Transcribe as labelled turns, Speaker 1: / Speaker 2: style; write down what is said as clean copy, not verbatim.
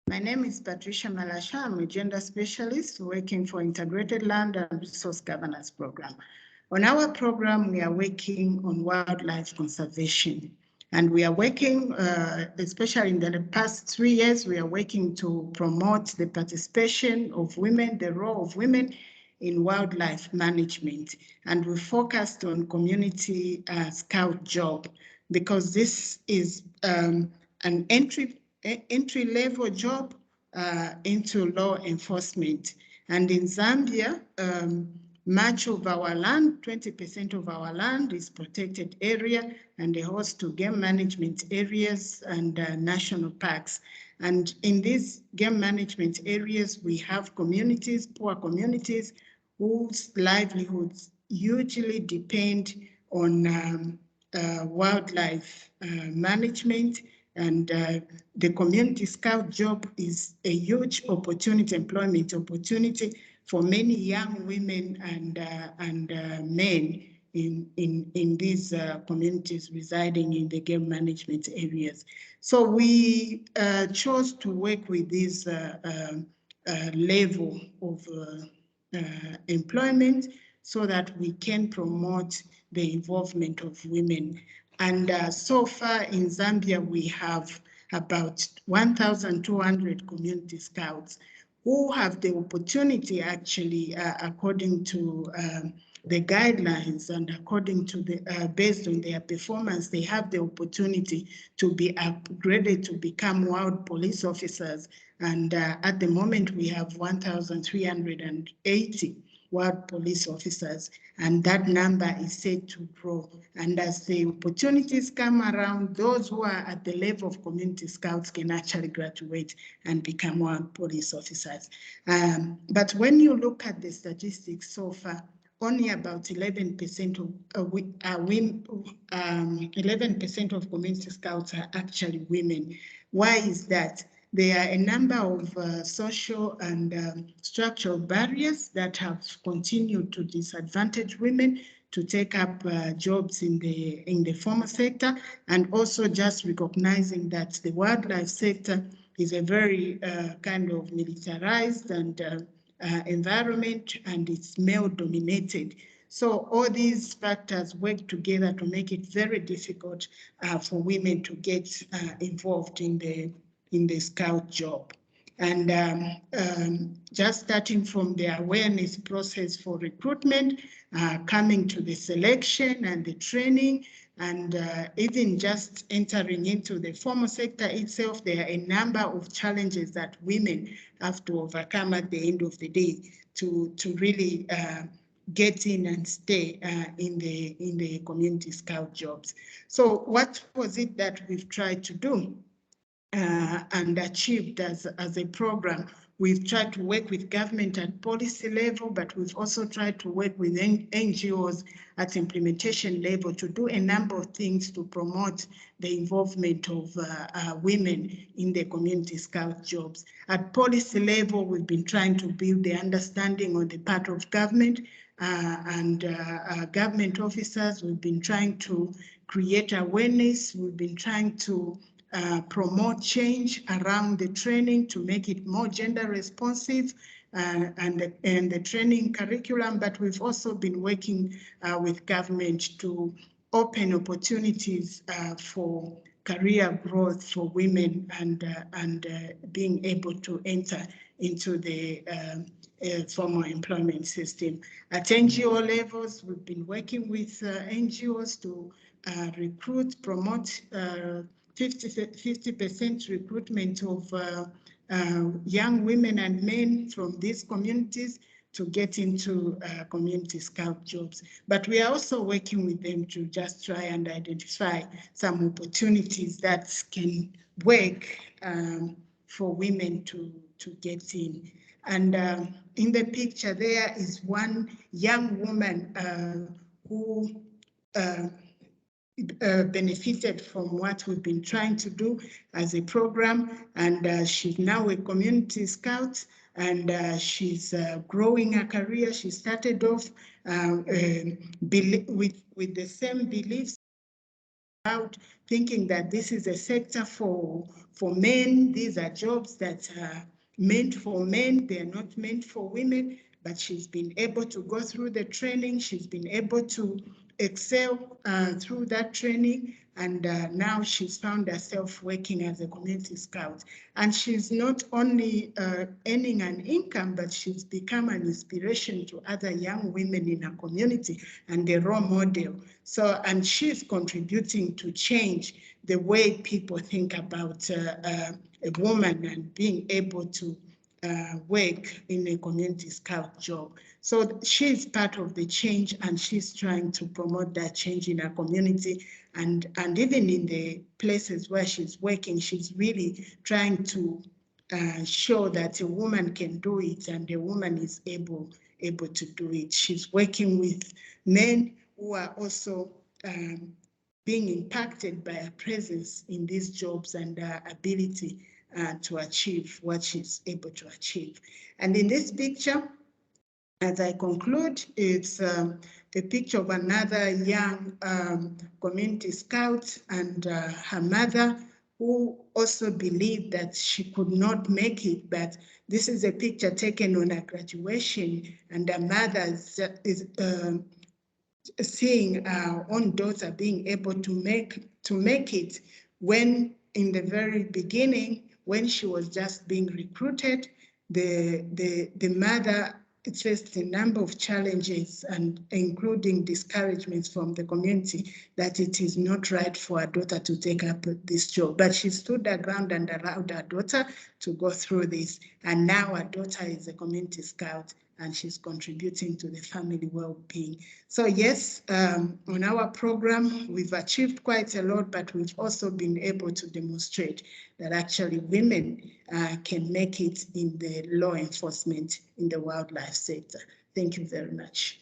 Speaker 1: My name is Patricia Malasha. I'm a gender specialist working for Integrated Land and Resource Governance Program. On our program, we are working on wildlife conservation. And we are working, especially in the past 3 years, we are working to promote the participation of women, the role of women in wildlife management. And we focused on community scout job because this is an entry-level job into law enforcement. And in Zambia, much of our land, 20% of our land is protected area and a host to game management areas and national parks. And in these game management areas, we have communities, poor communities, whose livelihoods usually depend on wildlife management. And the community scout job is a huge opportunity, employment opportunity for many young women and men in these communities residing in the game management areas. So we chose to work with this level of employment so that we can promote the involvement of women. And so far in Zambia, we have about 1,200 community scouts who have the opportunity, actually, according to the guidelines and according to the based on their performance, they have the opportunity to be upgraded to become wild police officers. And at the moment, we have 1,380 wild police officers, and that number is set to grow. And as the opportunities come around, those who are at the level of community scouts can actually graduate and become wild police officers. But when you look at the statistics so far, only about 11% of women, 11% of community scouts are actually women. Why is that? There are a number of social and structural barriers that have continued to disadvantage women to take up jobs in the formal sector, and also just recognizing that the wildlife sector is a very kind of militarized and environment, and it's male dominated. So all these factors work together to make it very difficult for women to get involved in the scout job. And just starting from the awareness process for recruitment, coming to the selection and the training, and even just entering into the formal sector itself, there are a number of challenges that women have to overcome at the end of the day to really get in and stay in the community scout jobs. So what was it that we've tried to do and achieved as a program? We've tried to work with government at policy level, but we've also tried to work with NGOs at implementation level to do a number of things to promote the involvement of women in the community scout jobs. At policy level, we've been trying to build the understanding on the part of government and government officers. We've been trying to create awareness. We've been trying to promote change around the training to make it more gender responsive and the training curriculum, but we've also been working with government to open opportunities for career growth for women and being able to enter into the formal employment system. At NGO levels, we've been working with NGOs to recruit, promote 50% recruitment of young women and men from these communities to get into community scout jobs. But we are also working with them to just try and identify some opportunities that can work for women to get in. And in the picture there is one young woman who benefited from what we've been trying to do as a program, and she's now a community scout, and she's growing her career. She started off with the same beliefs out, thinking that this is a sector for men. These are jobs that are meant for men. They are not meant for women. But she's been able to go through the training. She's been able to excel through that training. And now she's found herself working as a community scout. And she's not only earning an income, but she's become an inspiration to other young women in her community and a role model. So, and she's contributing to change the way people think about a woman and being able to work in a community scout job. So she's part of the change, and she's trying to promote that change in her community. And even in the places where she's working, she's really trying to show that a woman can do it, and a woman is able to do it. She's working with men who are also being impacted by her presence in these jobs and her ability to achieve what she's able to achieve. And in this picture, as I conclude, it's a picture of another young community scout and her mother, who also believed that she could not make it, but this is a picture taken on her graduation, and her mother is seeing our own daughter being able to make it, when in the very beginning, when she was just being recruited, the mother faced a number of challenges, and including discouragements from the community that it is not right for her daughter to take up this job. But she stood her ground and allowed her daughter to go through this. And now her daughter is a community scout, and she's contributing to the family well-being. So yes, on our program, we've achieved quite a lot, but we've also been able to demonstrate that actually women can make it in the law enforcement in the wildlife sector. Thank you very much.